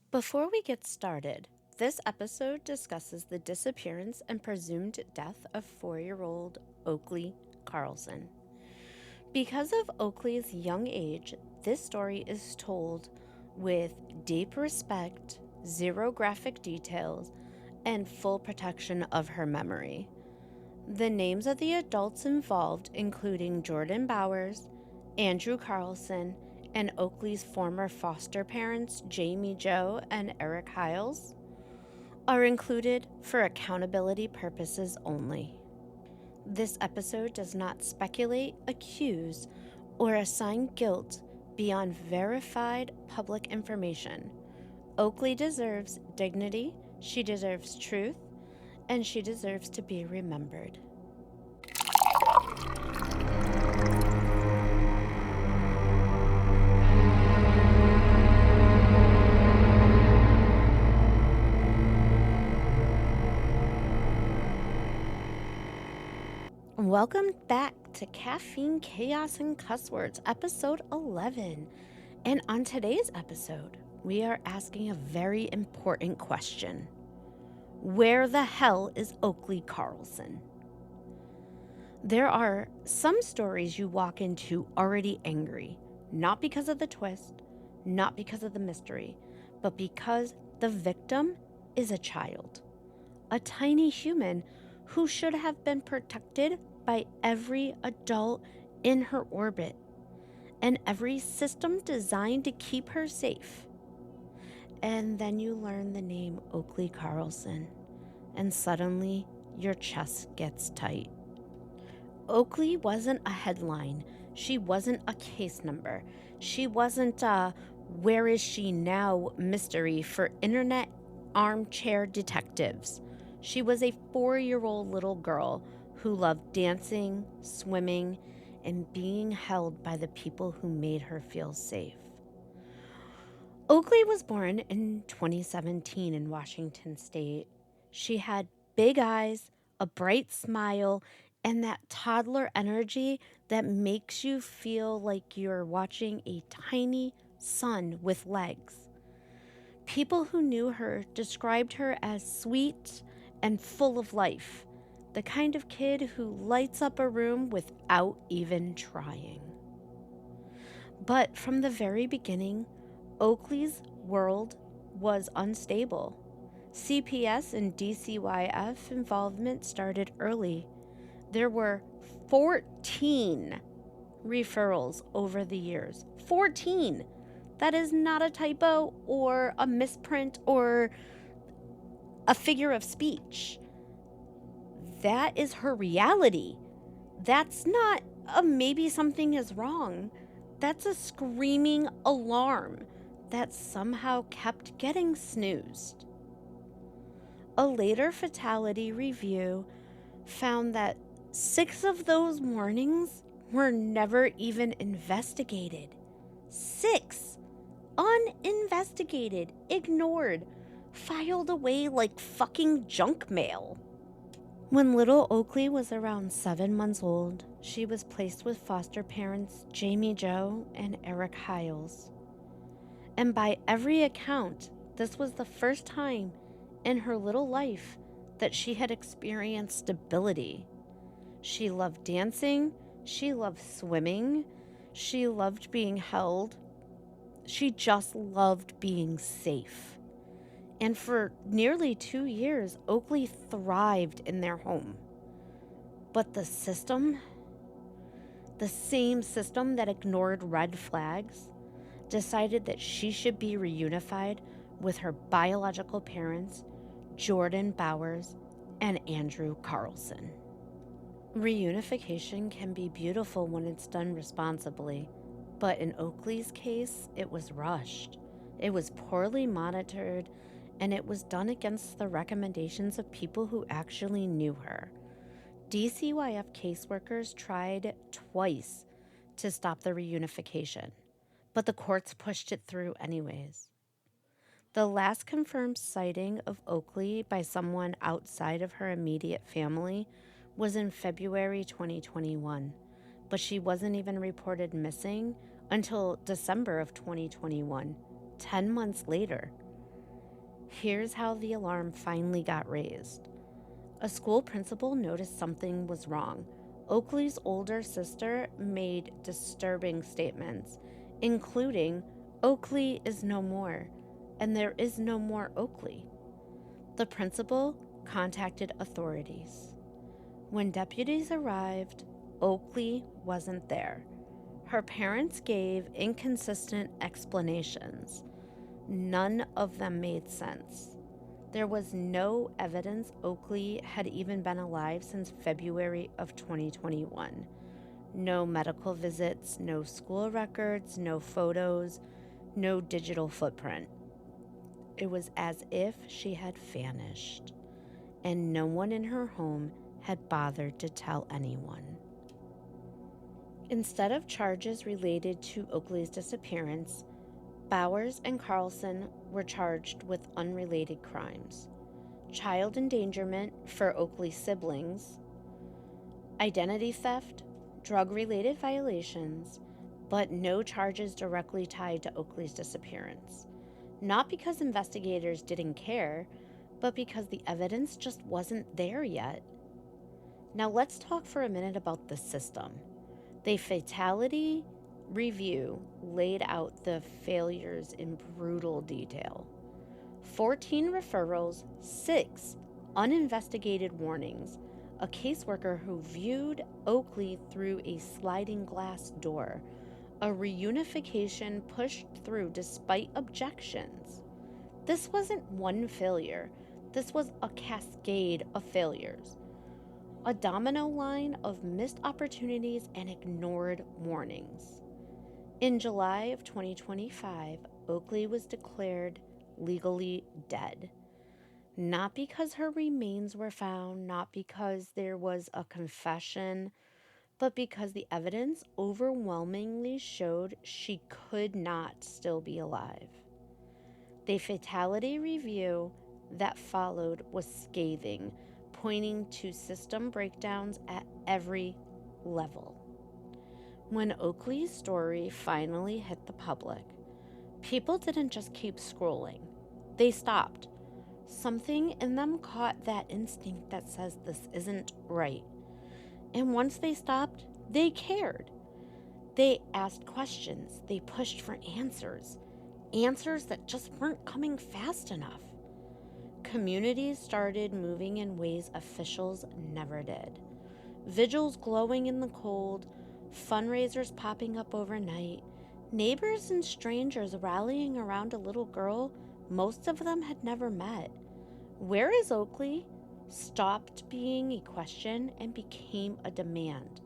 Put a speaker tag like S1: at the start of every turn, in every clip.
S1: Before we get started, this episode discusses the disappearance and presumed death of 4-year-old Oakley Carlson. Because of Oakley's young age, this story is told with deep respect, zero graphic details, and full protection of her memory. The names of the adults involved, including Jordan Bowers, Andrew Carlson, and Oakley's former foster parents, Jamie Joe and Eric Hiles, are included for accountability purposes only. This episode does not speculate, accuse, or assign guilt beyond verified public information. Oakley deserves dignity, she deserves truth, and she deserves to be remembered. Welcome back to Caffeine, Chaos, and Cuss Words, episode 11. And on today's episode, we are asking a very important question. Where the hell is Oakley Carlson? There are some stories you walk into already angry, not because of the twist, not because of the mystery, but because the victim is a child, a tiny human who should have been protected by every adult in her orbit and every system designed to keep her safe. And then you learn the name Oakley Carlson, and suddenly your chest gets tight. Oakley wasn't a headline. She wasn't a case number. She wasn't a where is she now mystery for internet armchair detectives. She was a 4-year-old little girl who loved dancing, swimming, and being held by the people who made her feel safe. Oakley was born in 2017 in Washington State. She had big eyes, a bright smile, and that toddler energy that makes you feel like you're watching a tiny sun with legs. People who knew her described her as sweet and full of life, the kind of kid who lights up a room without even trying. But from the very beginning, Oakley's world was unstable. CPS and DCYF involvement started early. There were 14 referrals over the years. 14! That is not a typo or a misprint or a figure of speech. That is her reality. That's not a maybe something is wrong. That's a screaming alarm that somehow kept getting snoozed. A later fatality review found that 6 of those warnings were never even investigated. 6! Uninvestigated, ignored, filed away like fucking junk mail. When little Oakley was around 7 months old, she was placed with foster parents Jamie Joe and Eric Hiles. And by every account, this was the first time in her little life that she had experienced stability. She loved dancing, she loved swimming, she loved being held, she just loved being safe. And for nearly 2 years, Oakley thrived in their home. But the system, the same system that ignored red flags, decided that she should be reunified with her biological parents, Jordan Bowers and Andrew Carlson. Reunification can be beautiful when it's done responsibly, but in Oakley's case, it was rushed. It was poorly monitored, and it was done against the recommendations of people who actually knew her. DCYF caseworkers tried twice to stop the reunification, but the courts pushed it through anyways. The last confirmed sighting of Oakley by someone outside of her immediate family was in February 2021, but she wasn't even reported missing until December of 2021, 10 months later. Here's how the alarm finally got raised. A school principal noticed something was wrong. Oakley's older sister made disturbing statements, including, "Oakley is no more, and there is no more Oakley." The principal contacted authorities. When deputies arrived, Oakley wasn't there. Her parents gave inconsistent explanations. None of them made sense. There was no evidence Oakley had even been alive since February of 2021. No medical visits, no school records, no photos, no digital footprint. It was as if she had vanished, and no one in her home had bothered to tell anyone. Instead of charges related to Oakley's disappearance, Bowers and Carlson were charged with unrelated crimes: child endangerment for Oakley's siblings, identity theft, drug-related violations, but no charges directly tied to Oakley's disappearance. Not because investigators didn't care, but because the evidence just wasn't there yet. Now let's talk for a minute about the system. The fatality review laid out the failures in brutal detail. 14 referrals, 6 uninvestigated warnings, a caseworker who viewed Oakley through a sliding glass door, a reunification pushed through despite objections. This wasn't one failure. This was a cascade of failures. A domino line of missed opportunities and ignored warnings. In July of 2025, Oakley was declared legally dead. Not because her remains were found, not because there was a confession, but because the evidence overwhelmingly showed she could not still be alive. The fatality review that followed was scathing, pointing to system breakdowns at every level. When Oakley's story finally hit the public, people didn't just keep scrolling. They stopped. Something in them caught that instinct that says this isn't right. And once they stopped, they cared. They asked questions. They pushed for answers. Answers that just weren't coming fast enough. Communities started moving in ways officials never did. Vigils glowing in the cold, fundraisers popping up overnight, neighbors and strangers rallying around a little girl most of them had never met. "Where is Oakley?" stopped being a question and became a demand,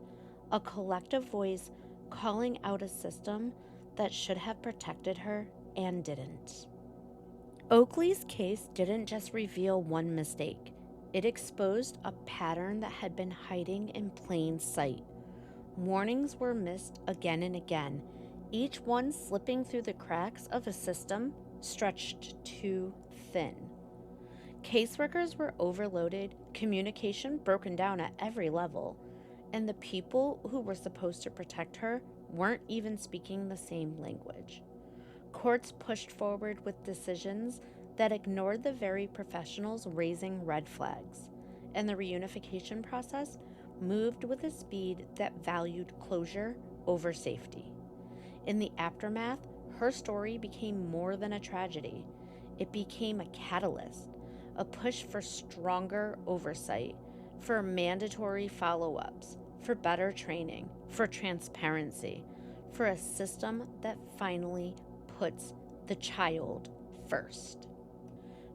S1: a collective voice calling out a system that should have protected her and didn't. Oakley's case didn't just reveal one mistake. It exposed a pattern that had been hiding in plain sight. Warnings were missed again and again, each one slipping through the cracks of a system stretched too thin. Caseworkers were overloaded, communication broken down at every level, and the people who were supposed to protect her weren't even speaking the same language. Courts pushed forward with decisions that ignored the very professionals raising red flags, and the reunification process moved with a speed that valued closure over safety. In the aftermath, her story became more than a tragedy. It became a catalyst, a push for stronger oversight, for mandatory follow-ups, for better training, for transparency, for a system that finally puts the child first.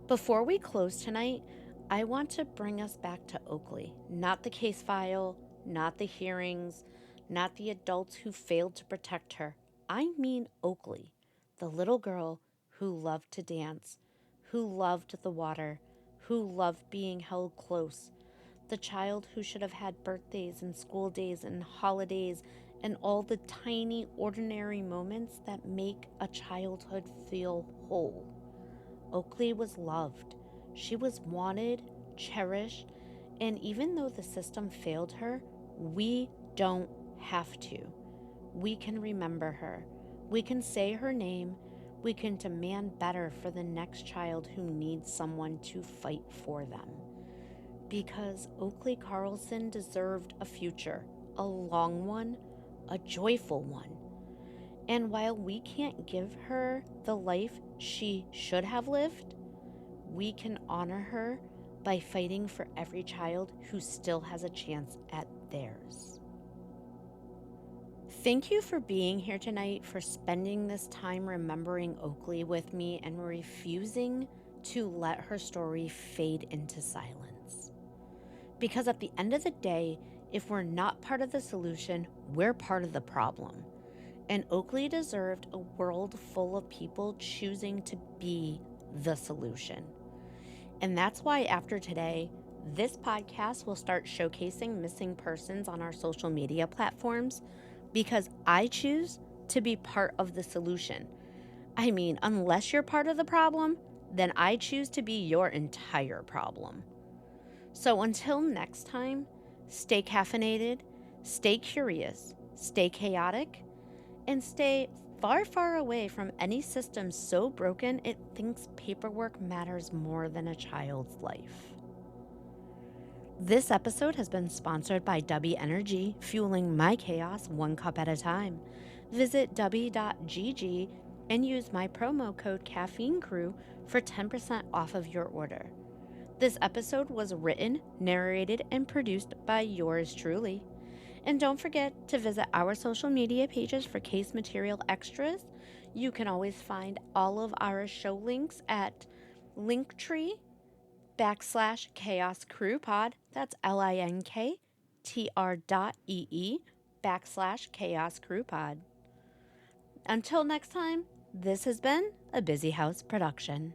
S1: Before we close tonight, I want to bring us back to Oakley, not the case file, not the hearings, not the adults who failed to protect her. I mean Oakley, the little girl who loved to dance, who loved the water, who loved being held close, the child who should have had birthdays and school days and holidays and all the tiny, ordinary moments that make a childhood feel whole. Oakley was loved. She was wanted, cherished, and even though the system failed her, we don't have to. We can remember her. We can say her name. we can demand better for the next child who needs someone to fight for them. Because Oakley Carlson deserved a future, a long one, a joyful one. And while we can't give her the life she should have lived, we can honor her by fighting for every child who still has a chance at theirs. Thank you for being here tonight, for spending this time remembering Oakley with me and refusing to let her story fade into silence. Because at the end of the day, if we're not part of the solution, we're part of the problem. And Oakley deserved a world full of people choosing to be the solution. And that's why after today, this podcast will start showcasing missing persons on our social media platforms, because I choose to be part of the solution. I mean, unless you're part of the problem, then I choose to be your entire problem. So until next time, stay caffeinated, stay curious, stay chaotic, and stay far, far away from any system so broken it thinks paperwork matters more than a child's life. This episode has been sponsored by Dubby Energy, fueling my chaos one cup at a time. Visit dubby.gg and use my promo code CaffeineCrew for 10% off of your order. This episode was written, narrated, and produced by yours truly. And don't forget to visit our social media pages for case material extras. You can always find all of our show links at Linktree/Chaos Crew Pod. That's linktr.ee/Chaos Crew Pod. Until next time, this has been a Busy House production.